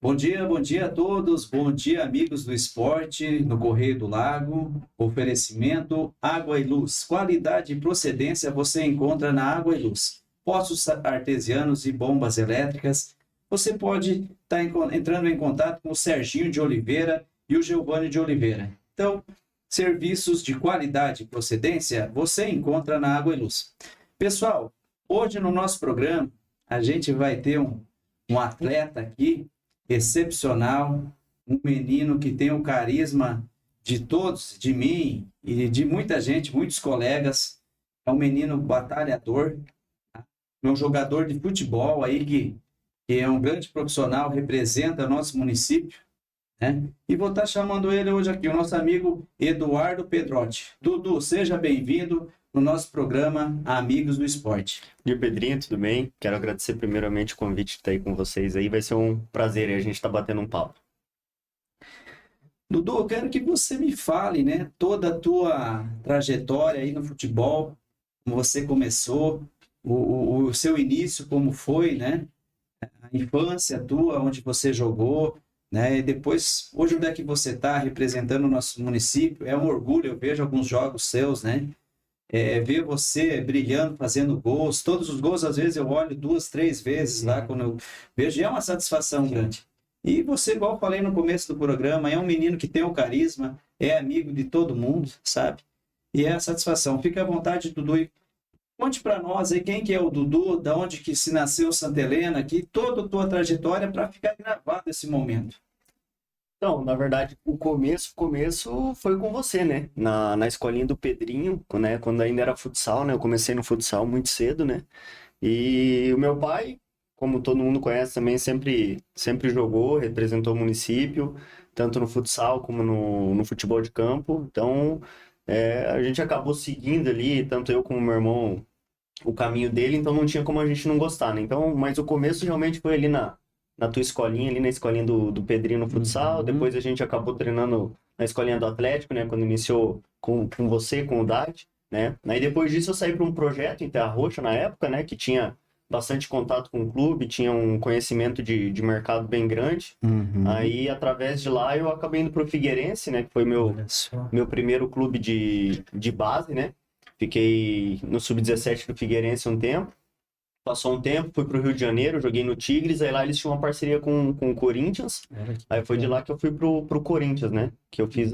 Bom dia a todos, bom dia amigos do esporte no Correio do Lago. Oferecimento Água e Luz. Qualidade e procedência você encontra na Água e Luz. Poços artesianos e bombas elétricas. Você pode estar entrando em contato com o Serginho de Oliveira e o Giovanni de Oliveira. Então, serviços de qualidade e procedência você encontra na Água e Luz. Pessoal, hoje no nosso programa a gente vai ter um atleta aqui excepcional, um menino que tem o carisma de todos, de mim e de muita gente, muitos colegas. É um menino batalhador, é um jogador de futebol aí que é um grande profissional, representa nosso município, né? E vou estar chamando ele hoje aqui, o nosso amigo Eduardo Pedrotti. Dudu, seja bem-vindo no nosso programa Amigos do Esporte. E o Pedrinho, tudo bem? Quero agradecer primeiramente o convite de estar aí com vocês aí. Vai ser um prazer a gente estar batendo um papo. Dudu, eu quero que você me fale, né, toda a tua trajetória aí no futebol, como você começou, o seu início, como foi, né, a infância tua, onde você jogou, né, e depois, hoje onde é que você está representando o nosso município, é um orgulho, eu vejo alguns jogos seus, né, ver você brilhando, fazendo gols, todos os gols, às vezes eu olho duas, três vezes lá, quando eu vejo, e é uma satisfação grande. E você, igual eu falei no começo do programa, é um menino que tem o carisma, é amigo de todo mundo, sabe? E é a satisfação. Fica à vontade, Dudu, e conte para nós aí quem que é o Dudu, da onde que se nasceu Santa Helena, aqui, toda a tua trajetória para ficar gravado esse momento. Então, na verdade, o começo foi com você, né? Na escolinha do Pedrinho, né? Quando ainda era futsal, né? Eu comecei no futsal muito cedo, né? E o meu pai, como todo mundo conhece também, sempre jogou, representou o município, tanto no futsal como no futebol de campo. Então, a gente acabou seguindo ali, tanto eu como meu irmão, o caminho dele, então não tinha como a gente não gostar, né? Então, mas o começo realmente foi ali na tua escolinha, ali na escolinha do Pedrinho no futsal. Depois a gente acabou treinando na escolinha do Atlético, né? Quando iniciou com você, com o Dade, né? Aí depois disso eu saí para um projeto em Terra Roxa na época, né? Que tinha bastante contato com o clube, tinha um conhecimento de mercado bem grande. Aí, através de lá, eu acabei indo pro Figueirense, né? Que foi Olha só. meu primeiro clube de base, né? Fiquei no Sub-17 do Figueirense um tempo. Passou um tempo, fui pro Rio de Janeiro, joguei no Tigres, aí lá eles tinham uma parceria com o Corinthians. Olha que Aí foi de lá que eu fui pro Corinthians, né? Que eu fiz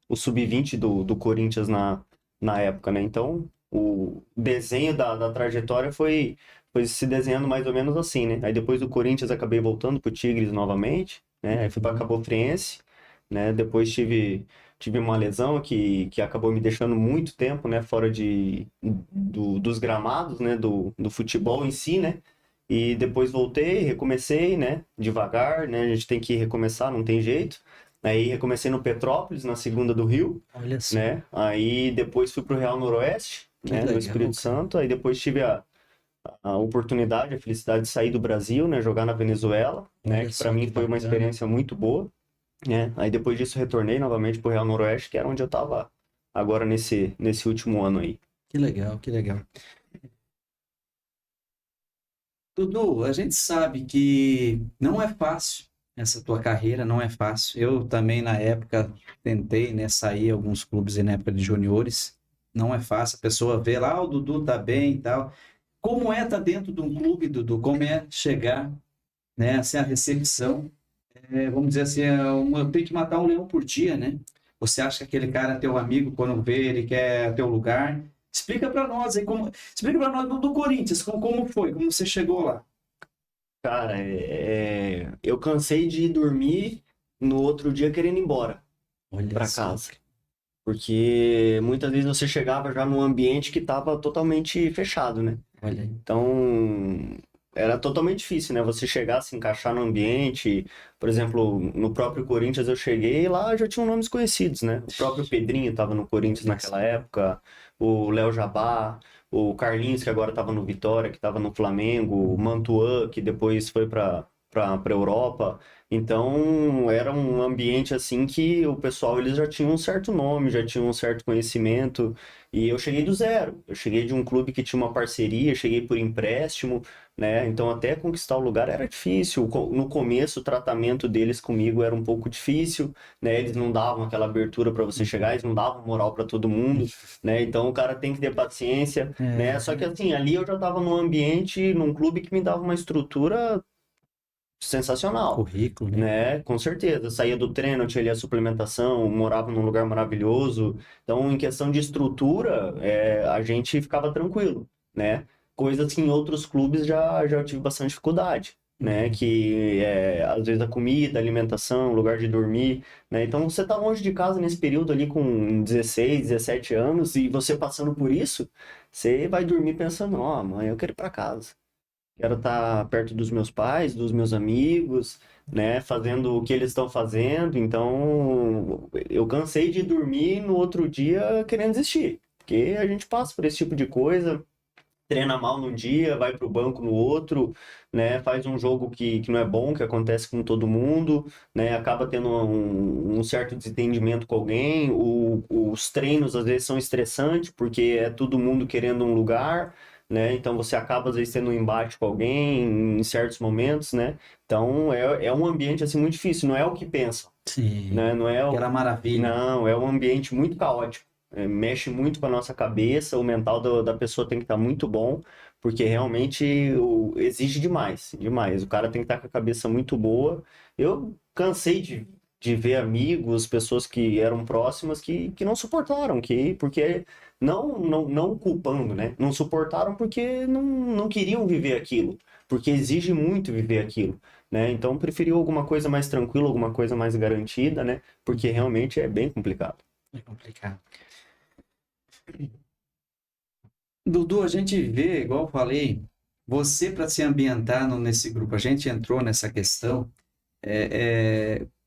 o Sub-20 do Corinthians na época, né? Então, o desenho da trajetória foi se desenhando mais ou menos assim, né? Aí depois do Corinthians acabei voltando pro Tigres novamente, né? Aí fui pra Cabo Friense, né? Depois tive uma lesão que acabou me deixando muito tempo, né, fora dos gramados, né, do futebol em si, né, e depois voltei, recomecei, né, devagar, né, a gente tem que recomeçar, não tem jeito. Aí recomecei no Petrópolis, na segunda do Rio, Olha só. né, aí depois fui pro Real Noroeste, Que né, no legal, Espírito cara. Santo, aí depois tive a oportunidade, a felicidade de sair do Brasil, né, jogar na Venezuela, né, Olha que para só mim que foi uma bacana. experiência muito boa, né? Aí depois disso retornei novamente pro Real Noroeste, que era onde eu tava agora nesse último ano aí. Que legal, que legal. Dudu, a gente sabe que não é fácil essa tua carreira, não é fácil. Eu também, na época, tentei, né, sair alguns clubes aí na época de juniores. Não é fácil, a pessoa vê lá, o Dudu tá bem e tal. Como é estar dentro de um clube, Dudu? Como é chegar, né, assim, a recepção? Vamos dizer assim, tem que matar um leão por dia, né? Você acha que aquele cara é teu amigo, quando vê, ele quer teu lugar? Explica para nós aí explica para nós do Corinthians, como foi, como você chegou lá. Cara, eu cansei de dormir no outro dia querendo ir embora Olha pra só, casa. Porque muitas vezes você chegava já num ambiente que tava totalmente fechado, né? olha aí. Então, era totalmente difícil, né? Você chegar, se encaixar no ambiente. Por exemplo, no próprio Corinthians eu cheguei e lá já tinham nomes conhecidos, né? O próprio Pedrinho estava no Corinthians Olha só. naquela época, o Léo Jabá, o Carlinhos, que agora estava no Vitória, que estava no Flamengo, o Mantuan, que depois foi para Europa. Então, era um ambiente assim que o pessoal eles já tinham um certo nome, já tinham um certo conhecimento. E eu cheguei do zero. Eu cheguei de um clube que tinha uma parceria, cheguei por empréstimo, né? Então, até conquistar o lugar era difícil. No começo, o tratamento deles comigo era um pouco difícil, né? Eles não davam aquela abertura para você chegar, eles não davam moral para todo mundo, né? Então, o cara tem que ter paciência, né? Só que assim, ali eu já estava num ambiente, num clube que me dava uma estrutura sensacional, Currículo, né? né? Com certeza. Saía do treino, tinha ali a suplementação, morava num lugar maravilhoso. Então, em questão de estrutura, a gente ficava tranquilo, né? Coisas que em outros clubes já tive bastante dificuldade, né? Que às vezes a comida, a alimentação, lugar de dormir, né? Então, você tá longe de casa nesse período ali com 16, 17 anos e você passando por isso, você vai dormir pensando, ó, mãe, eu quero ir para casa. Quero estar perto dos meus pais, dos meus amigos, né? Fazendo o que eles estão fazendo. Então, eu cansei de dormir no outro dia querendo desistir. Porque a gente passa por esse tipo de coisa, treina mal num dia, vai para o banco no outro, né? Faz um jogo que não é bom, que acontece com todo mundo, né? Acaba tendo um certo desentendimento com alguém. Os treinos às vezes são estressantes, porque é todo mundo querendo um lugar, né? Então você acaba às vezes tendo um embate com alguém em certos momentos, né? Então é um ambiente assim muito difícil, não é o que pensam, Sim. né? Não é Aquela maravilha. não, é um ambiente muito caótico. Mexe muito com a nossa cabeça, o mental da pessoa tem que estar muito bom, porque realmente exige demais, demais. O cara tem que estar com a cabeça muito boa. Eu cansei de ver amigos, pessoas que eram próximas, que não suportaram, porque não culpando, né? Não suportaram porque não queriam viver aquilo, porque exige muito viver aquilo, né? Então preferiu alguma coisa mais tranquila, alguma coisa mais garantida, né? Porque realmente é bem complicado. É complicado. Dudu, a gente vê, igual eu falei, você para se ambientar nesse grupo, a gente entrou nessa questão,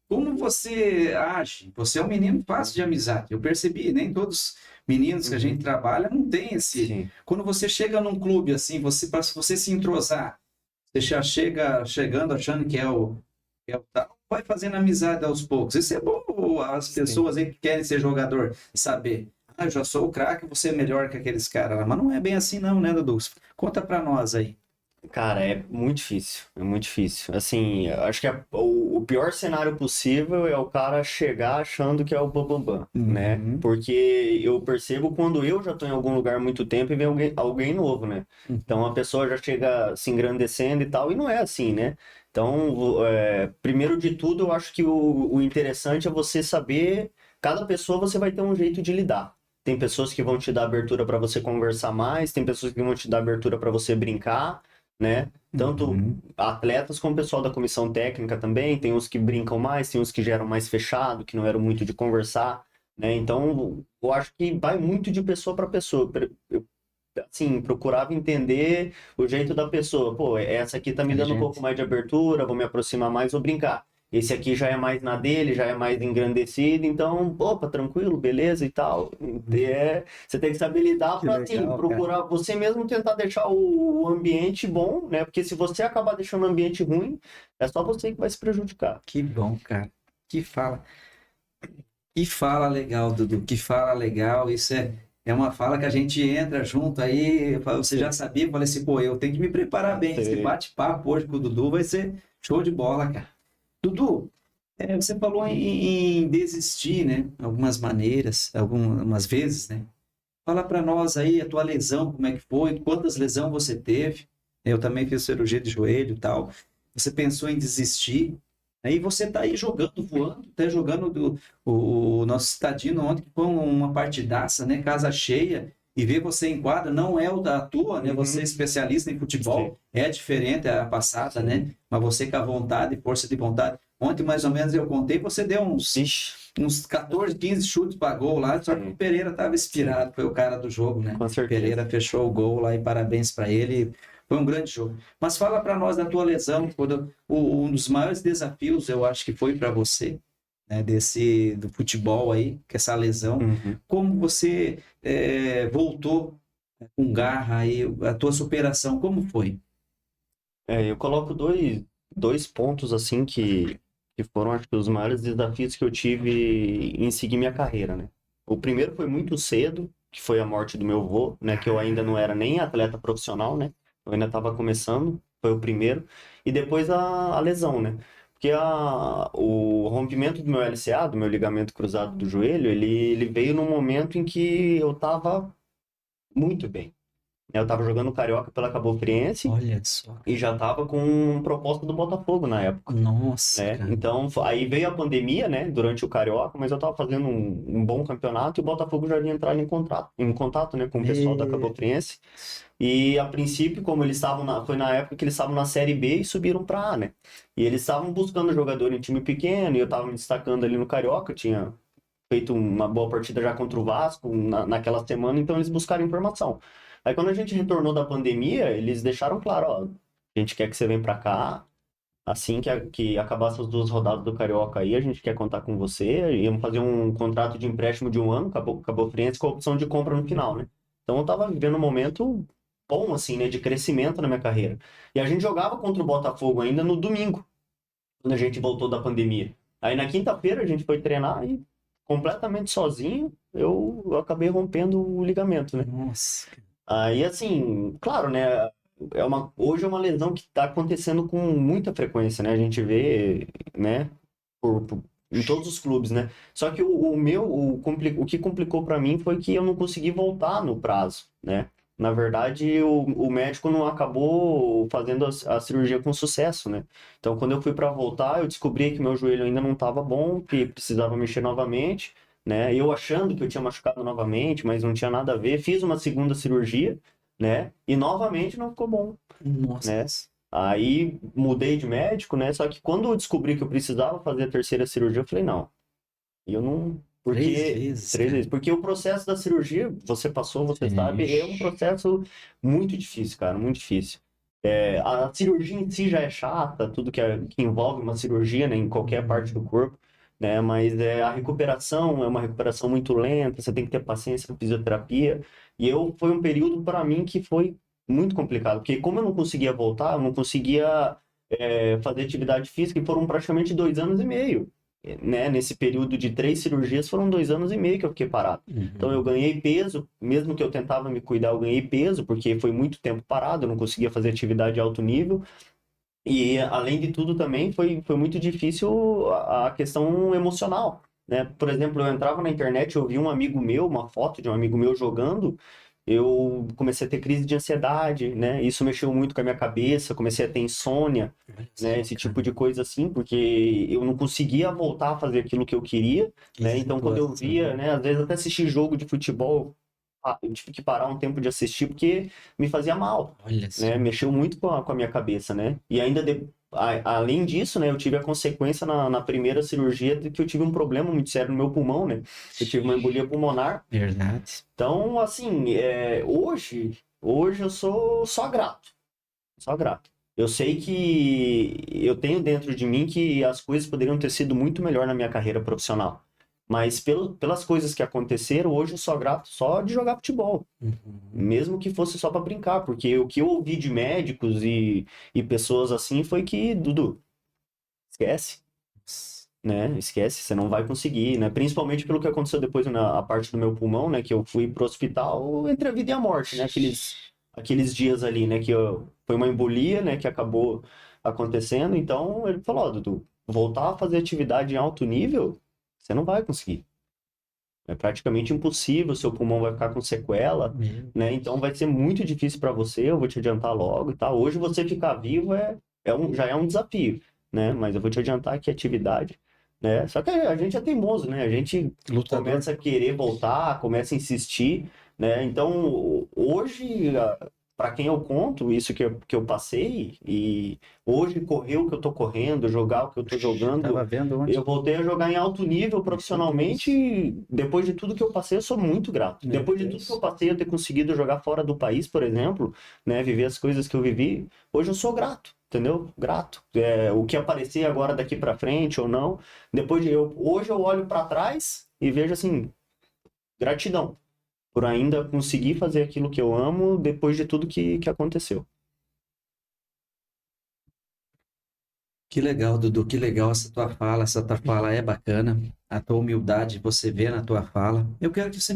como você age? Você é um menino fácil de amizade. Eu percebi, nem todos os meninos que a gente trabalha não tem esse. Sim. Quando você chega num clube assim, para você se entrosar, você já chega chegando achando que é o tal, vai fazendo amizade aos poucos. Isso é bom as pessoas aí que querem ser jogador saber. Ah, eu já sou o craque, você é melhor que aqueles caras lá. Mas não é bem assim não, né, Dudu? Conta pra nós aí. Cara, é muito difícil, é muito difícil. Assim, eu acho que o pior cenário possível é o cara chegar achando que é o bambambam, né? Uhum. Porque eu percebo quando eu já tô em algum lugar há muito tempo e vem alguém novo, né? Então a pessoa já chega se engrandecendo e tal, e não é assim, né? Então, primeiro de tudo, eu acho que o interessante é você saber, cada pessoa você vai ter um jeito de lidar. Tem pessoas que vão te dar abertura para você conversar mais, tem pessoas que vão te dar abertura para você brincar, né? Tanto atletas como pessoal da comissão técnica também, tem uns que brincam mais, tem uns que já eram mais fechado, que não eram muito de conversar, né? Então, eu acho que vai muito de pessoa para pessoa. Eu, assim, procurava entender o jeito da pessoa. Pô, essa aqui tá me dando um pouco mais de abertura, vou me aproximar mais, vou brincar. Esse aqui já é mais na dele, já é mais engrandecido, então, opa, tranquilo, beleza e tal. Você tem que saber lidar Que para, assim, legal, procurar você mesmo tentar deixar o ambiente bom, né? Porque se você acabar deixando o ambiente ruim, é só você que vai se prejudicar. Que bom, cara. Que fala. Que fala legal, Dudu. Que fala legal. Isso é uma fala que a gente entra junto aí. Você já sabia? Eu falei assim, pô, eu tenho que me preparar bem. Esse Sei. bate-papo hoje com o Dudu vai ser show de bola, cara. Dudu, você falou em desistir, né? Algumas maneiras, algumas vezes, né? Fala para nós aí a tua lesão, como é que foi? Quantas lesões você teve? Eu também fiz cirurgia de joelho e tal. Você pensou em desistir? Aí você tá aí jogando, voando, tá jogando o nosso Citadino ontem, que foi uma partidaça, né? Casa cheia, e ver você em quadra, não é o da tua, né? Você é especialista em futebol, é diferente a passada, né? Mas você com a vontade, força de vontade. Ontem, mais ou menos, eu contei, você deu uns 14, 15 chutes para gol lá, só que o Pereira estava inspirado, foi o cara do jogo, né? Com certeza. Pereira fechou o gol lá e parabéns para ele. Foi um grande jogo. Mas fala para nós da tua lesão, um dos maiores desafios, eu acho que foi para você, né, do futebol aí, que essa lesão. Como você voltou com garra aí, a tua superação, como foi? Eu coloco dois pontos assim que foram, acho que, os maiores desafios que eu tive em seguir minha carreira, né? O primeiro foi muito cedo, que foi a morte do meu avô, né? Que eu ainda não era nem atleta profissional, né? Eu ainda estava começando, foi o primeiro. E depois a lesão, né? Porque o rompimento do meu LCA, do meu ligamento cruzado do joelho, ele veio num momento em que eu estava muito bem. Eu estava jogando Carioca pela Cabo Friense Olha só, e já estava com proposta do Botafogo na época, nossa, né? cara. Então, aí veio a pandemia, né, durante o Carioca, mas eu estava fazendo um bom campeonato e o Botafogo já havia entrado em contato, né, com o pessoal da Me... Cabo Friense. E a princípio, como eles estavam foi na época que eles estavam na Série B e subiram para A, né? E eles estavam buscando jogador em time pequeno e eu estava me destacando ali no Carioca, eu tinha feito uma boa partida já contra o Vasco naquela semana, então eles buscaram informação. Aí quando a gente retornou da pandemia, eles deixaram claro, ó, a gente quer que você venha para cá, assim que acabasse as duas rodadas do Carioca aí, a gente quer contar com você, íamos fazer um contrato de empréstimo de um ano, Cabo Friense, com a opção de compra no final, né? Então eu tava vivendo um momento bom, assim, né, de crescimento na minha carreira. E a gente jogava contra o Botafogo ainda no domingo, quando a gente voltou da pandemia. Aí na quinta-feira a gente foi treinar e completamente sozinho, eu acabei rompendo o ligamento, né? Nossa, cara. Aí, assim, claro, né? Hoje é uma lesão que está acontecendo com muita frequência, né? A gente vê, né? Em todos os clubes, né? Só que o que complicou para mim foi que eu não consegui voltar no prazo, né? Na verdade, o médico não acabou fazendo a cirurgia com sucesso, né? Então, quando eu fui para voltar, eu descobri que meu joelho ainda não estava bom, que precisava mexer novamente, né? Eu achando que eu tinha machucado novamente, mas não tinha nada a ver. Fiz uma segunda cirurgia, né? E novamente não ficou bom, né? Nossa. Aí mudei de médico, né? Só que quando eu descobri que eu precisava fazer a terceira cirurgia, eu falei, não. E eu não. Três Porque. vezes, Três cara. vezes. Porque o processo da cirurgia, você passou, você sabe, é um Ixi. processo muito difícil, cara, muito difícil. A cirurgia em si já é chata, tudo que envolve uma cirurgia, né, em qualquer parte do corpo, né? Mas a recuperação é uma recuperação muito lenta, você tem que ter paciência com fisioterapia. E foi um período para mim que foi muito complicado, porque como eu não conseguia voltar, eu não conseguia fazer atividade física, e foram praticamente 2 anos e meio, né? Nesse período de 3 cirurgias, foram 2 anos e meio que eu fiquei parado. Então eu Uhum. ganhei peso, mesmo que eu tentava me cuidar, eu ganhei peso, porque foi muito tempo parado, eu não conseguia fazer atividade de alto nível. E além de tudo também foi muito difícil a questão emocional, né? Por exemplo, eu entrava na internet, eu vi um amigo meu, uma foto de um amigo meu jogando, eu comecei a ter crise de ansiedade, né? Isso mexeu muito com a minha cabeça, comecei a ter insônia, Olha né? só, Esse cara. tipo de coisa assim, porque eu não conseguia voltar a fazer aquilo que eu queria, Que né? Então quando eu via, situação. né, às vezes até assistir jogo de futebol, eu tive que parar um tempo de assistir porque me fazia mal, Olha né? só. Mexeu muito com a minha cabeça, né? E ainda além disso, né, eu tive a consequência na primeira cirurgia de que eu tive um problema muito sério no meu pulmão, né? Eu tive uma embolia pulmonar. Verdade. Então, assim, hoje eu sou só grato, só grato. Eu sei que eu tenho dentro de mim que as coisas poderiam ter sido muito melhor na minha carreira profissional. Mas pelas coisas que aconteceram, hoje eu sou grato só de jogar futebol. Uhum. Mesmo que fosse só para brincar, porque o que eu ouvi de médicos e pessoas assim foi que, Dudu, esquece, né? Esquece, você não vai conseguir, né? Principalmente pelo que aconteceu depois na a parte do meu pulmão, né? Que eu fui pro hospital entre a vida e a morte, né? Aqueles dias ali, né? Foi uma embolia, né? Que acabou acontecendo. Então ele falou, ó, Dudu, voltar a fazer atividade em alto nível, você não vai conseguir. É praticamente impossível, seu pulmão vai ficar com sequela, Meu né? Então vai ser muito difícil para você, eu vou te adiantar logo e tal. Hoje você ficar vivo já é um desafio, né? Mas eu vou te adiantar que atividade, né? Só que a gente é teimoso, né? A gente lutador. começa a querer voltar, começa a insistir, né? Então, hoje, para quem eu conto isso que eu passei, e hoje correr o que eu tô correndo, jogar o que eu tô Eu tava jogando, vendo eu ontem. voltei a jogar em alto nível Meu profissionalmente, Deus. e depois de tudo que eu passei, eu sou muito grato. Meu Depois de tudo que eu Deus. passei, eu ter conseguido jogar fora do país, por exemplo, né? Viver as coisas que eu vivi, hoje eu sou grato. Entendeu? Grato. O que aparecer agora daqui para frente ou não, hoje eu olho para trás e vejo assim, gratidão por ainda conseguir fazer aquilo que eu amo depois de tudo que aconteceu. Que legal, Dudu, que legal essa tua fala é bacana, a tua humildade você vê na tua fala. Eu quero que você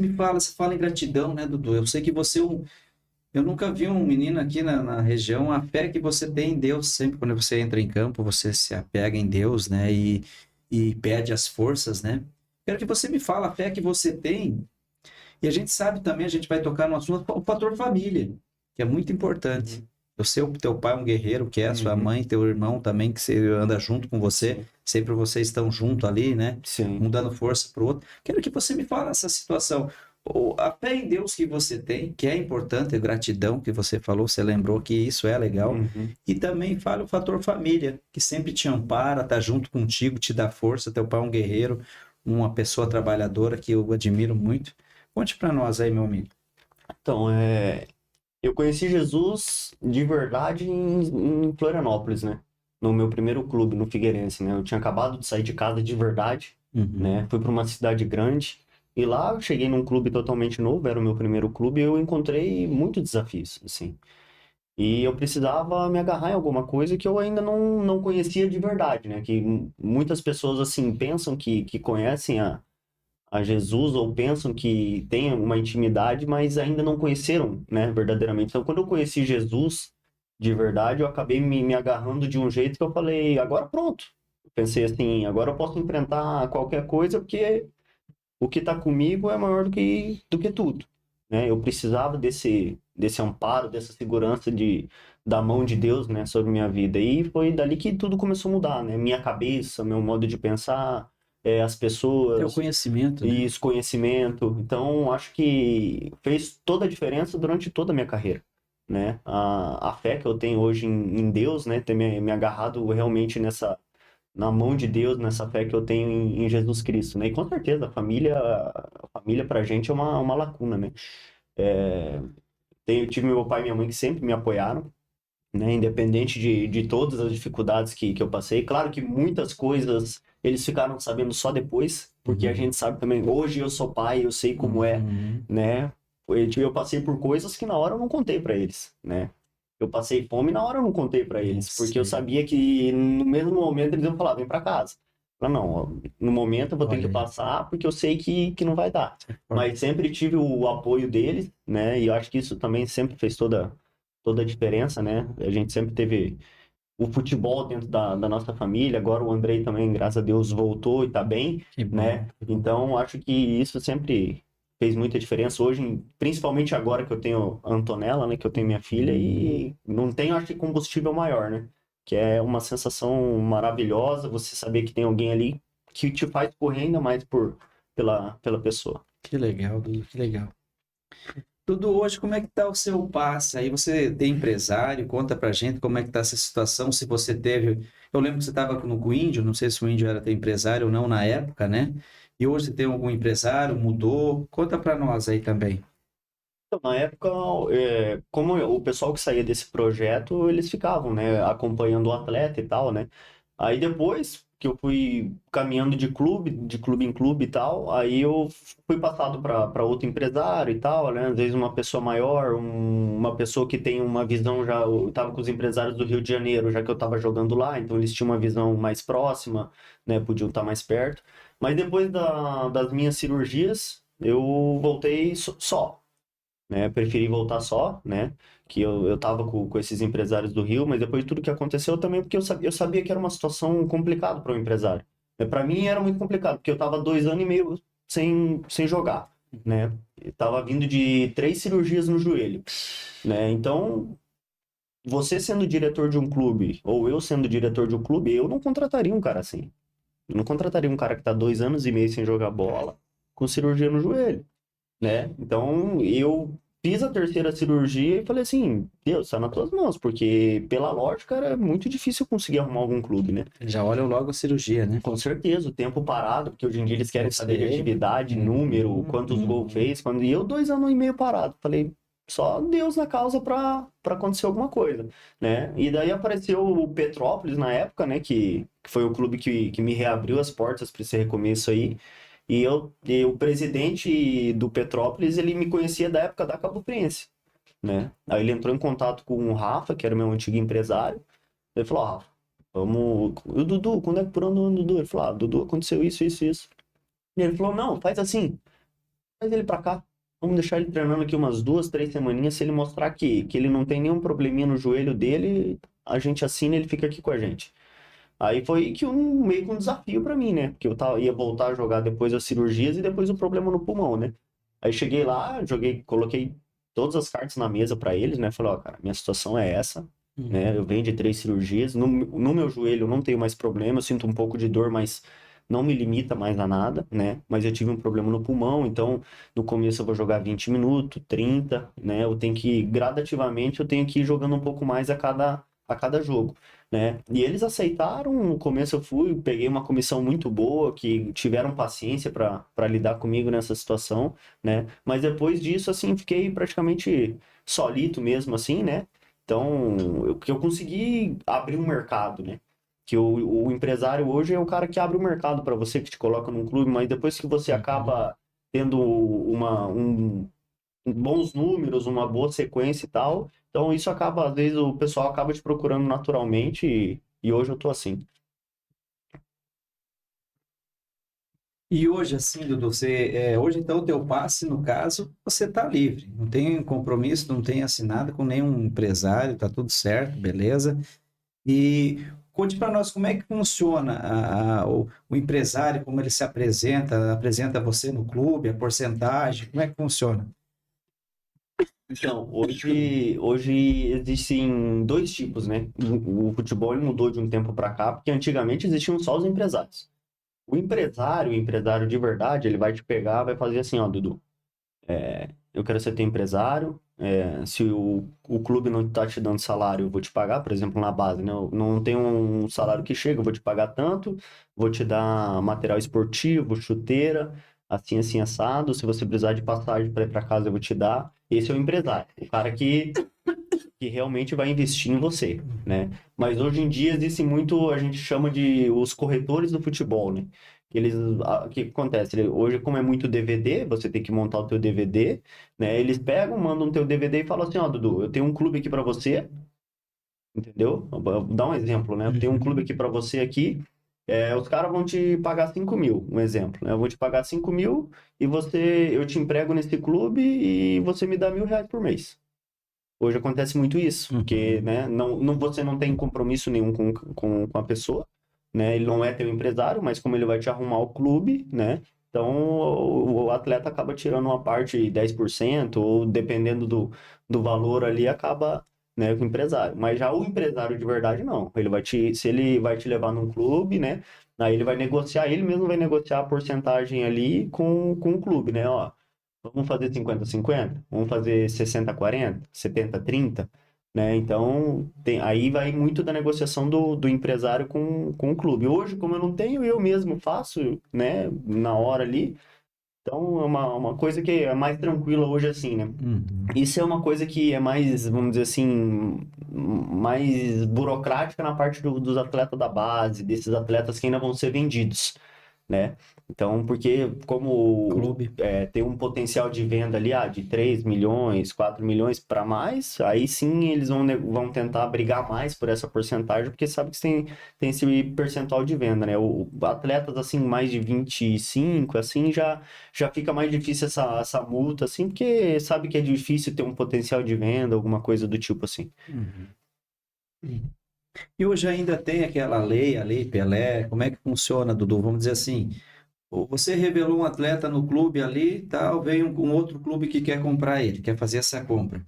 fala em gratidão, né, Dudu? Eu sei que você, eu nunca vi um menino aqui na região, a fé que você tem em Deus, sempre quando você entra em campo, você se apega em Deus, né, e pede as forças, né? Quero que você me fale a fé que você tem, e a gente sabe também, a gente vai tocar no assunto, o fator família, que é muito importante. Uhum. Eu sei o teu pai é um guerreiro, que é a sua Uhum. mãe, teu irmão também, que você anda junto com você, Sim. sempre vocês estão junto ali, né? Sim. Um dando força pro outro. Quero que você me fale essa situação. A fé em Deus que você tem, que é importante, a gratidão que você falou, você lembrou que isso é legal. Uhum. E também fale o fator família, que sempre te ampara, tá junto contigo, te dá força. Teu pai é um guerreiro, uma pessoa trabalhadora que eu admiro muito. Conte para nós aí, meu amigo. Então, eu conheci Jesus de verdade em Florianópolis, né? No meu primeiro clube, no Figueirense, né? Eu tinha acabado de sair de casa de verdade, Uhum. né? Fui para uma cidade grande e lá eu cheguei num clube totalmente novo, era o meu primeiro clube, e eu encontrei muitos desafios, assim. E eu precisava me agarrar em alguma coisa que eu ainda não conhecia de verdade, né? Que muitas pessoas, assim, pensam que conhecem a Jesus ou pensam que têm uma intimidade, mas ainda não conheceram, né, verdadeiramente. Então, quando eu conheci Jesus de verdade, eu acabei me agarrando de um jeito que eu falei, agora pronto. Eu pensei assim, agora eu posso enfrentar qualquer coisa, porque o que está comigo é maior do que tudo, né? Eu precisava desse amparo, dessa segurança da mão de Deus, né, sobre minha vida. E foi dali que tudo começou a mudar, né? Minha cabeça, meu modo de pensar, as Teu pessoas, conhecimento, e né? esse conhecimento. Então, acho que fez toda a diferença durante toda a minha carreira, né? A fé que eu tenho hoje em Deus, né? Ter me agarrado realmente na mão de Deus, nessa fé que eu tenho em Jesus Cristo, né? E com certeza, a família pra gente é uma lacuna, né? Eu tive meu pai e minha mãe que sempre me apoiaram, né? Independente de todas as dificuldades que eu passei. Claro que muitas coisas eles ficaram sabendo só depois, porque a Uhum. gente sabe também, hoje eu sou pai, eu sei como é, Uhum. né? Eu passei por coisas que na hora eu não contei para eles, né? Eu passei fome e na hora eu não contei para Eu eles, porque eu sei. sabia que no mesmo momento eles iam falar, vem para casa. Eu falei, não, ó, no momento eu vou ter que Olha aí. passar porque eu sei que não vai dar. Mas sempre tive o apoio deles, né? E eu acho que isso também sempre fez toda a diferença, né? A gente sempre teve o futebol dentro da nossa família. Agora o Andrei também, graças a Deus, voltou e tá bem, Que né? bom. Então acho que isso sempre fez muita diferença. Hoje, principalmente agora que eu tenho a Antonella, né? Que eu tenho minha filha Uhum. e não tenho, acho que, combustível maior, né? Que é uma sensação maravilhosa você saber que tem alguém ali que te faz correr ainda mais pela pessoa. Que legal, Dudu, que legal. Dudu, hoje como é que tá o seu passe? Aí você tem empresário, conta pra gente como é que tá essa situação, se você teve... Eu lembro que você estava com o Índio, não sei se o Índio era teu empresário ou não na época, né? E hoje você tem algum empresário, mudou? Conta pra nós aí também. Então, na época, como o pessoal que saía desse projeto, eles ficavam, né, acompanhando o atleta e tal, né? Aí depois que eu fui caminhando de clube em clube e tal, aí eu fui passado para outro empresário e tal, né? Às vezes uma pessoa maior, uma pessoa que tem uma visão já, eu estava com os empresários do Rio de Janeiro, já que eu estava jogando lá, então eles tinham uma visão mais próxima, né? Podiam estar mais perto. Mas depois das minhas cirurgias, eu voltei só, né? Preferi voltar só, né? Que eu tava com esses empresários do Rio, mas depois de tudo que aconteceu também, porque eu sabia que era uma situação complicada para o empresário. Para mim era muito complicado, porque eu tava 2 anos e meio sem jogar, né? Eu tava vindo de 3 cirurgias no joelho, né? Então, você sendo diretor de um clube, ou eu sendo diretor de um clube, eu não contrataria um cara assim. Eu não contrataria um cara que tá 2 anos e meio sem jogar bola, com cirurgia no joelho, né? Então eu fiz a terceira cirurgia e falei assim, Deus, está nas tuas mãos, porque pela lógica era muito difícil eu conseguir arrumar algum clube, né? Já olha logo a cirurgia, né? Com certeza, o tempo parado, porque hoje em dia eles Eu querem saber de sei. atividade, número, Uhum, quantos gols uhum. fez, e eu 2 anos e meio parado. Falei, só Deus na causa para acontecer alguma coisa, né? E daí apareceu o Petrópolis na época, né? Que foi o clube que me reabriu as portas para esse recomeço aí. E o presidente do Petrópolis, ele me conhecia da época da Cabo Friense, né? Aí ele entrou em contato com o Rafa, que era o meu antigo empresário. Ele falou, ó, Rafa, Vamos. O Dudu, quando é que por onde anda o Dudu? Ele falou, Dudu, aconteceu isso, isso, isso. E ele falou, não, faz assim, traz ele pra cá. Vamos deixar ele treinando aqui umas 2, 3 semaninhas. Se ele mostrar que ele não tem nenhum probleminha no joelho dele, a gente assina e ele fica aqui com a gente. Aí foi que meio que um desafio pra mim, né? Porque ia voltar a jogar depois das cirurgias e depois o problema no pulmão, né? Aí cheguei lá, coloquei todas as cartas na mesa pra eles, né? Falei, ó, cara, minha situação é essa, né? Eu venho de 3 cirurgias. No meu joelho eu não tenho mais problema, eu sinto um pouco de dor, mas não me limita mais a nada, né? Mas eu tive um problema no pulmão, então no começo eu vou jogar 20 minutos, 30, né? Gradativamente, eu tenho que ir jogando um pouco mais a cada jogo, né? E eles aceitaram, no começo eu peguei uma comissão muito boa, que tiveram paciência para lidar comigo nessa situação, né? Mas depois disso, assim, fiquei praticamente solito mesmo, assim, né? Então, eu consegui abrir um mercado, né? Que o empresário hoje é o cara que abre o mercado para você, que te coloca num clube, mas depois que você acaba tendo bons números, uma boa sequência e tal, então isso acaba, às vezes o pessoal acaba te procurando naturalmente e hoje eu tô assim. E hoje, assim, Dudu, hoje então o teu passe, no caso, você está livre, não tem compromisso, não tem assinado com nenhum empresário, tá tudo certo, beleza? E conte para nós como é que funciona o empresário, como ele se apresenta você no clube, a porcentagem, como é que funciona? Então, hoje existem dois tipos, né? O futebol ele mudou de um tempo para cá, porque antigamente existiam só os empresários. O empresário de verdade, ele vai te pegar, vai fazer assim, ó, Dudu, eu quero ser teu empresário, se o clube não está te dando salário, eu vou te pagar, por exemplo, na base, né? Eu não tenho um salário que chega, eu vou te pagar tanto, vou te dar material esportivo, chuteira, assim, assim, assado. Se você precisar de passagem para ir para casa, eu vou te dar. Esse é o empresário, o cara que realmente vai investir em você, né? Mas hoje em dia existe muito, a gente chama de os corretores do futebol, né? O que acontece? Hoje, como é muito DVD, você tem que montar o teu DVD, né? Eles pegam, mandam o teu DVD e falam assim, ó, Dudu, eu tenho um clube aqui para você, entendeu? Vou dar um exemplo, né? Eu tenho um clube aqui para você aqui, os caras vão te pagar 5 mil, um exemplo, né? Eu vou te pagar 5 mil e eu te emprego nesse clube e você me dá R$ 1.000 por mês. Hoje acontece muito isso, porque, né, você não tem compromisso nenhum com a pessoa, né? Ele não é teu empresário, mas como ele vai te arrumar o clube, né? Então o atleta acaba tirando uma parte, 10%, ou dependendo do valor ali, acaba, né, com o empresário. Mas já o empresário de verdade, não. Se ele vai te levar num clube, né? Aí ele vai negociar, ele mesmo vai negociar a porcentagem ali com o clube, né? Ó, vamos fazer 50-50? Vamos fazer 60-40? 70-30? Né? Então, aí vai muito da negociação do empresário com o clube. Hoje, como eu não tenho, eu mesmo faço, né, na hora ali. Então, é uma coisa que é mais tranquila hoje assim, né? Isso é uma coisa que é mais, vamos dizer assim, mais burocrática na parte dos atletas da base, desses atletas que ainda vão ser vendidos, né? Então, porque como Clube. tem um potencial de venda ali, de 3 milhões, 4 milhões para mais, aí sim eles vão tentar brigar mais por essa porcentagem, porque sabe que tem esse percentual de venda, né? Atletas, assim, mais de 25, assim, já fica mais difícil essa multa, assim, porque sabe que é difícil ter um potencial de venda, alguma coisa do tipo assim. Uhum. E hoje ainda tem aquela lei, a Lei Pelé, como é que funciona, Dudu? Vamos dizer assim, você revelou um atleta no clube ali, tal, vem um outro clube que quer comprar ele, quer fazer essa compra.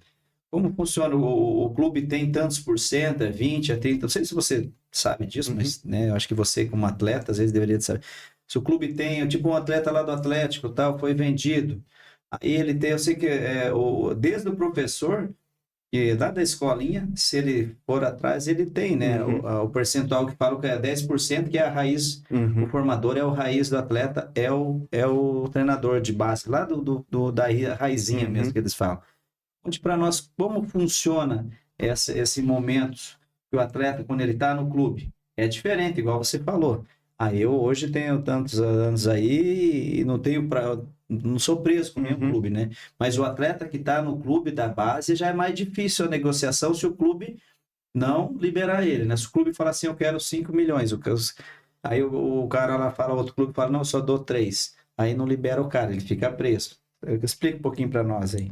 Como funciona? O clube tem tantos por cento, é 20, é 30, não sei se você sabe disso, mas né, eu acho que você como atleta às vezes deveria saber. Se o clube tem, tipo um atleta lá do Atlético, tal, foi vendido, aí ele tem, eu sei que desde o professor, que lá da escolinha, se ele for atrás, ele tem, né? O percentual que fala que é 10%, que é a raiz, o formador é o raiz do atleta, é o treinador de base, lá da raizinha mesmo que eles falam. Conte para nós como funciona esse momento que o atleta, quando ele está no clube, é diferente, igual você falou. Eu hoje tenho tantos anos aí e não sou preso com nenhum clube, né? Mas o atleta que está no clube da base já é mais difícil a negociação se o clube não liberar ele, né? Se o clube falar assim, eu quero 5 milhões, aí o cara lá fala, outro clube fala, não, eu só dou 3. Aí não libera o cara, ele fica preso. Explica um pouquinho para nós aí.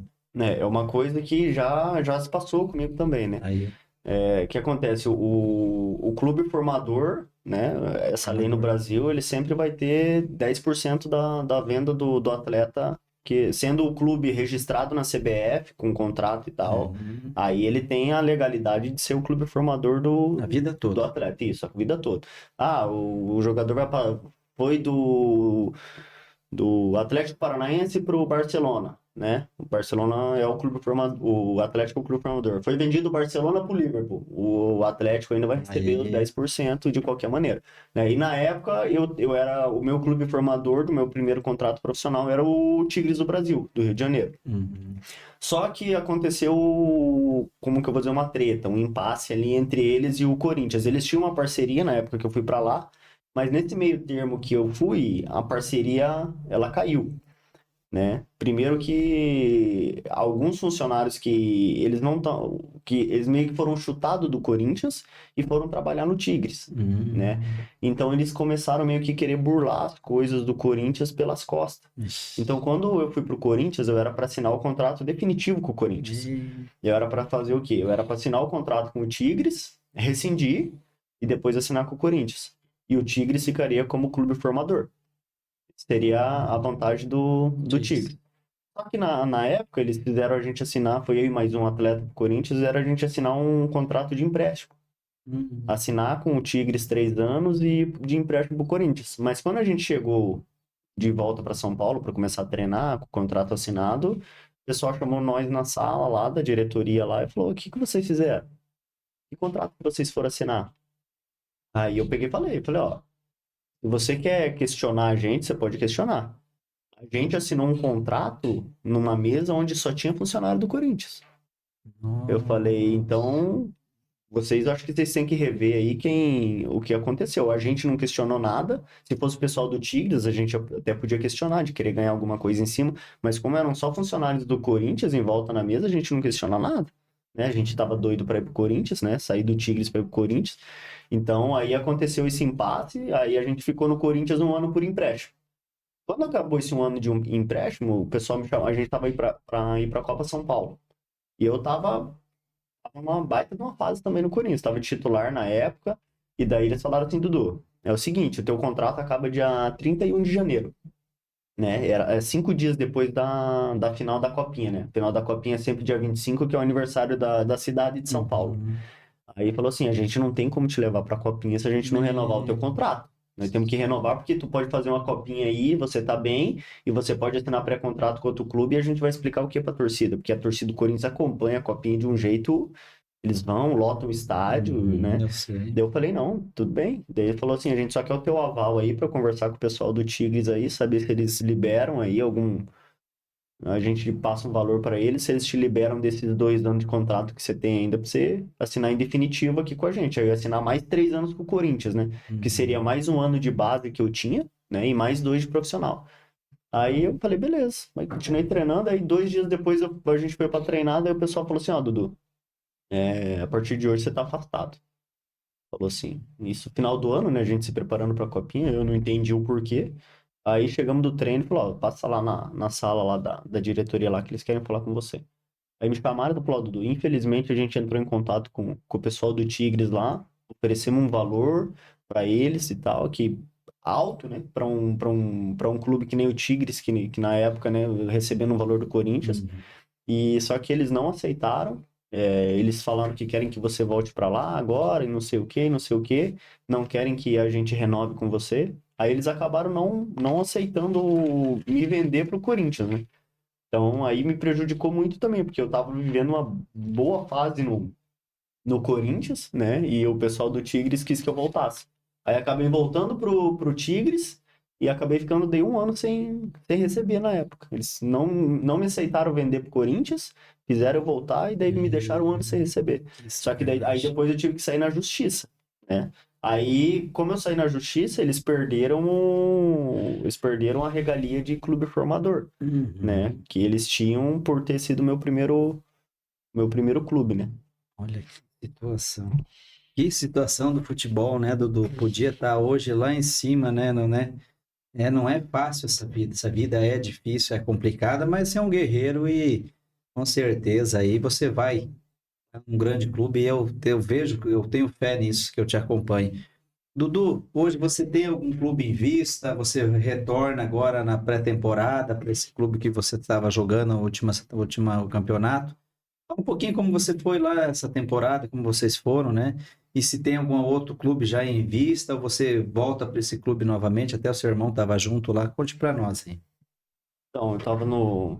É uma coisa que já se passou comigo também, né? Aí, O que acontece? O clube formador, né? Essa lei no formador. Brasil, ele sempre vai ter 10% da venda do atleta, que sendo o clube registrado na CBF, com contrato e tal, Uhum. aí ele tem a legalidade de ser o clube formador A vida do toda. atleta, isso, a vida toda. Ah, o jogador foi do Atlético Paranaense para o Barcelona, né? O Barcelona é o clube formador, o Atlético é o clube formador. Foi vendido o Barcelona para o Liverpool. O Atlético ainda vai receber os Aí, 10% de qualquer maneira, né? E na época eu era o meu clube formador do meu primeiro contrato profissional era o Tigres do Brasil, do Rio de Janeiro. uhum. Só que aconteceu, como que eu vou dizer, uma treta, um impasse ali entre eles e o Corinthians. Eles tinham uma parceria na época que eu fui para lá, mas nesse meio termo que eu fui, a parceria ela caiu, né? Primeiro que alguns funcionários que eles não estão, que eles meio que foram chutados do Corinthians e foram trabalhar no Tigres, né? Uhum. Então eles começaram meio que querer burlar as coisas do Corinthians pelas costas. Então Ixi. quando eu fui pro Corinthians, eu era para assinar o contrato definitivo com o Corinthians. E- Eu era para fazer o quê? Eu era para assinar o contrato com o Tigres, rescindir e depois assinar com o Corinthians. E o Tigres ficaria como clube formador. Seria a vantagem do Isso. Tigres. Só que na época eles fizeram a gente assinar, foi eu e mais um atleta do Corinthians, fizeram a gente assinar um contrato de empréstimo. Uhum. Assinar com o Tigres 3 anos e de empréstimo pro Corinthians. Mas quando a gente chegou de volta para São Paulo para começar a treinar, com o contrato assinado, o pessoal chamou nós na sala lá da diretoria lá e falou: o que que vocês fizeram? Que contrato que vocês foram assinar? Aí eu peguei e falei, ó, se você quer questionar a gente, você pode questionar. A gente assinou um contrato numa mesa onde só tinha funcionário do Corinthians. Eu falei, Nossa. então, vocês acho que vocês têm que rever aí o que aconteceu. A gente não questionou nada. Se fosse o pessoal do Tigres, a gente até podia questionar de querer ganhar alguma coisa em cima, mas como eram só funcionários do Corinthians em volta na mesa, a gente não questiona nada. Né? A gente tava doido para ir pro Corinthians, né? Sair do Tigres para ir pro Corinthians. Então, aí aconteceu esse impasse, aí a gente ficou no Corinthians um ano por empréstimo. Quando acabou esse um ano de um empréstimo, o pessoal me chamou, a gente tava aí pra ir pra Copa São Paulo. E eu tava numa baita de uma fase também no Corinthians, tava de titular na época, e daí eles falaram assim, Dudu, é o seguinte, o teu contrato acaba dia 31 de janeiro, né? É 5 dias depois da final da Copinha, né? A final da Copinha é sempre dia 25, que é o aniversário da cidade de São Paulo. Uhum. Aí falou assim, a gente não tem como te levar pra Copinha se a gente não renovar o teu Me- contrato. Nós temos que renovar porque tu pode fazer uma copinha aí, você tá bem, e você pode assinar pré-contrato com outro clube e a gente vai explicar o que é pra torcida, porque a torcida do Corinthians acompanha a copinha de um jeito, eles vão, lotam o estádio, né? Eu sei. Daí eu falei, não, tudo bem. Daí ele falou assim, a gente só quer o teu aval aí pra conversar com o pessoal do Tigres aí, saber se eles liberam aí algum. A gente passa um valor para eles, se eles te liberam desses 2 anos de contrato que você tem ainda para você assinar em definitivo aqui com a gente. Aí eu ia assinar mais 3 anos com o Corinthians, né? Que seria Uhum. mais um ano de base que eu tinha, né? E mais 2 de profissional. Aí eu falei, beleza. Aí continuei treinando, aí 2 dias depois a gente foi para treinar, daí o pessoal falou assim, ó, Dudu, a partir de hoje você tá afastado. Falou assim, isso final do ano, né? A gente se preparando para a Copinha, eu não entendi o porquê. Aí chegamos do treino e falou, ó, passa lá na sala lá da diretoria lá que eles querem falar com você. Aí me chamaram do falou, Dudu, infelizmente a gente entrou em contato com o pessoal do Tigres lá, oferecemos um valor para eles e tal, que alto, né, para um clube que nem o Tigres, que na época, né, recebendo um valor do Corinthians, Uhum. e só que eles não aceitaram. Eles falaram que querem que você volte para lá agora, e não sei o que, não sei o que, não querem que a gente renove com você. Aí eles acabaram não aceitando me vender pro Corinthians, né? Então aí me prejudicou muito também, porque eu tava vivendo uma boa fase no Corinthians, né? E o pessoal do Tigres quis que eu voltasse. Aí acabei voltando pro Tigres e acabei ficando daí um ano sem receber na época. Eles não me aceitaram vender pro Corinthians, fizeram eu voltar e daí me deixaram um ano sem receber. Que Só que daí, aí sacanagem. depois eu tive que sair na justiça, né? Aí, como eu saí na justiça, eles perderam a regalia de clube formador, né? Uhum. Que eles tinham por ter sido meu primeiro clube, né? Olha. Situação. Que situação do futebol, né, Dudu? Podia estar hoje lá em cima, né, não, né? Não é fácil essa vida. Essa vida é difícil, é complicada, mas você é um guerreiro e com certeza aí você vai a um grande clube e eu vejo, eu tenho fé nisso, que eu te acompanho. Dudu, hoje você tem algum clube em vista? Você retorna agora na pré-temporada para esse clube que você estava jogando o último campeonato? Fala um pouquinho como você foi lá essa temporada, como vocês foram, né? E se tem algum outro clube já em vista, ou você volta para esse clube novamente, até o seu irmão estava junto lá, conte para nós aí. Então, eu tava no.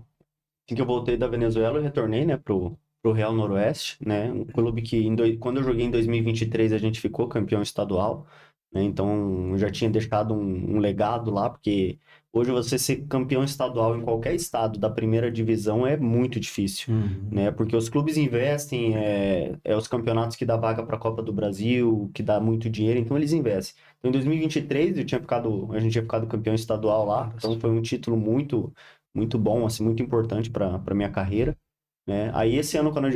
Assim que eu voltei da Venezuela, eu retornei, né, pro Real Noroeste, né? Um clube que, quando eu joguei em 2023, a gente ficou campeão estadual, né? Então, eu já tinha deixado um legado lá, porque hoje você ser campeão estadual em qualquer estado da primeira divisão é muito difícil, Uhum. né? Porque os clubes investem, é os campeonatos que dá vaga para a Copa do Brasil, que dá muito dinheiro, então eles investem. Então, em 2023, a gente tinha ficado campeão estadual lá, então foi um título muito bom, assim, muito importante para minha carreira, né? Aí esse ano, quando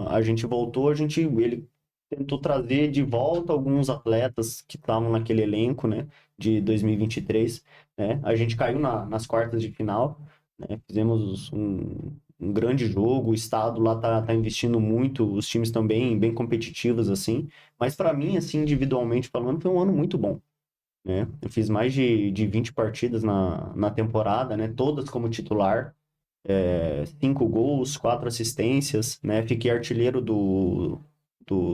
a gente voltou, ele tentou trazer de volta alguns atletas que estavam naquele elenco, né, de 2023, né? A gente caiu nas quartas de final, né? Fizemos um grande jogo, o estado lá tá investindo muito, os times também bem competitivos, assim, mas para mim, assim, individualmente falando, foi um ano muito bom, né? Eu fiz mais de 20 partidas na temporada, né? Todas como titular, 5 gols, 4 assistências, né? Fiquei artilheiro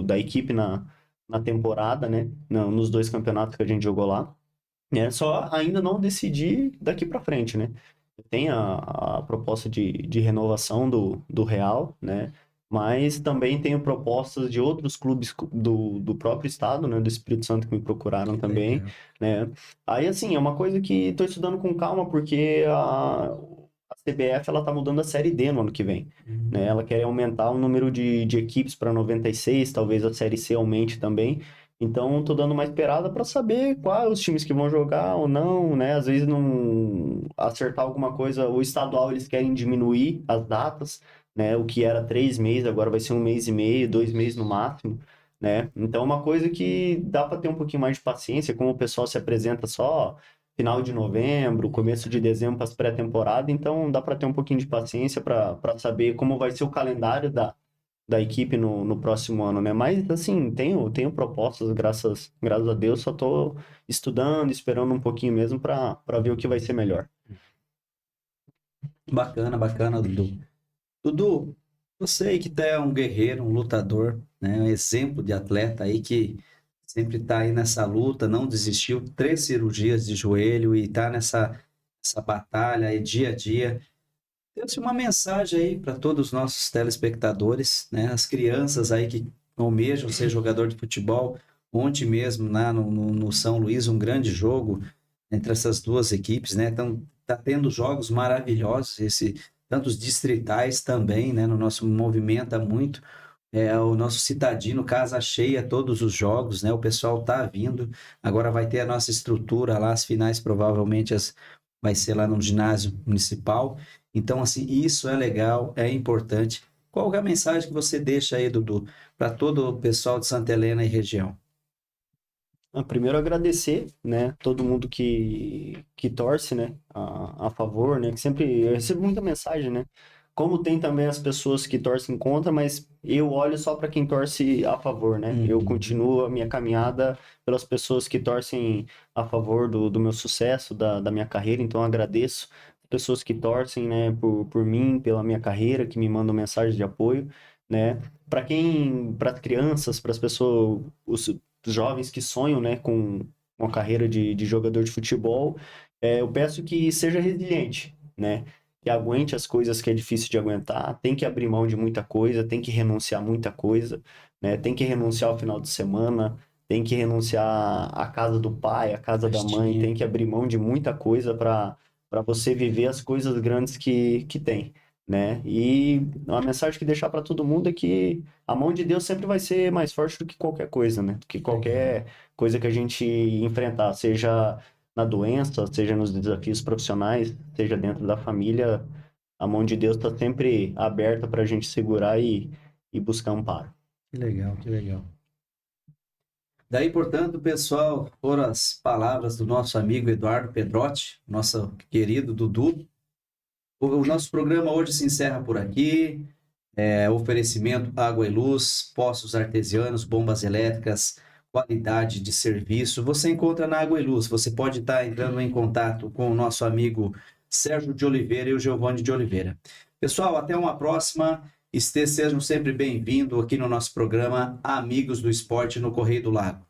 da equipe na temporada, né? Nos 2 campeonatos que a gente jogou lá. Só ainda não decidi daqui para frente, né? Tem a proposta de renovação do Real, né? Mas também tenho propostas de outros clubes do próprio estado, né? Do Espírito Santo que me procuraram Que também, legal. né? Aí, assim, é uma coisa que estou estudando com calma, porque a CBF, ela tá mudando a Série D no ano que vem, né? Uhum. Ela quer aumentar o número de equipes para 96, talvez a Série C aumente também. Então, tô dando uma esperada para saber quais os times que vão jogar ou não, né? Às vezes não acertar alguma coisa, o estadual eles querem diminuir as datas, né? O que era 3 meses, agora vai ser 1 mês e meio, 2 meses no máximo, né? Então, é uma coisa que dá para ter um pouquinho mais de paciência, como o pessoal se apresenta só final de novembro, começo de dezembro para as pré-temporada, então dá para ter um pouquinho de paciência para saber como vai ser o calendário da equipe no próximo ano, né? Mas, assim, tenho propostas, graças a Deus, só tô estudando, esperando um pouquinho mesmo para ver o que vai ser melhor. Bacana, bacana, Dudu. Dudu, eu sei que tu é um guerreiro, um lutador, né? Um exemplo de atleta aí que sempre está aí nessa luta, não desistiu, 3 cirurgias de joelho e está nessa batalha aí dia a dia. Deixa uma mensagem aí para todos os nossos telespectadores, né? As crianças aí que almejam ser jogador de futebol. Ontem mesmo, lá no São Luís, um grande jogo entre essas duas equipes, né? Então, tá tendo jogos maravilhosos, tantos distritais também, né? No nosso movimenta muito. O nosso Citadino, casa cheia, todos os jogos, né? O pessoal tá vindo. Agora vai ter a nossa estrutura lá, as finais provavelmente vai ser lá no ginásio municipal. Então, assim, isso é legal, é importante. Qual é a mensagem que você deixa aí, Dudu, para todo o pessoal de Santa Helena e região? Primeiro agradecer, né, todo mundo que torce, né, a favor, né, que sempre eu recebo muita mensagem, né, como tem também as pessoas que torcem contra, mas eu olho só para quem torce a favor, né, eu Uhum. continuo a minha caminhada pelas pessoas que torcem a favor do meu sucesso, da minha carreira, então eu agradeço pessoas que torcem, né, por mim, pela minha carreira, que me mandam mensagens de apoio, né, para as crianças, para as pessoas, os jovens que sonham, né, com uma carreira de jogador de futebol, eu peço que seja resiliente, né? Que aguente as coisas que é difícil de aguentar, tem que abrir mão de muita coisa, tem que renunciar a muita coisa, né? Tem que renunciar ao final de semana, tem que renunciar à casa do pai, à casa da mãe, Festinha. tem que abrir mão de muita coisa para você viver as coisas grandes que tem, né? E a mensagem que deixar para todo mundo é que a mão de Deus sempre vai ser mais forte do que qualquer coisa, né? Do que Legal. qualquer coisa que a gente enfrentar, seja na doença, seja nos desafios profissionais, seja dentro da família, a mão de Deus está sempre aberta para a gente segurar e buscar amparo. Que legal, que legal. Daí, portanto, pessoal, foram as palavras do nosso amigo Eduardo Pedrotti, nosso querido Dudu. O nosso programa hoje se encerra por aqui. Oferecimento água e luz, poços artesianos, bombas elétricas, qualidade de serviço. Você encontra na Água e Luz. Você pode estar entrando em contato com o nosso amigo Sérgio de Oliveira e o Giovanni de Oliveira. Pessoal, até uma próxima. Sejam sempre bem-vindos aqui no nosso programa Amigos do Esporte no Correio do Lago.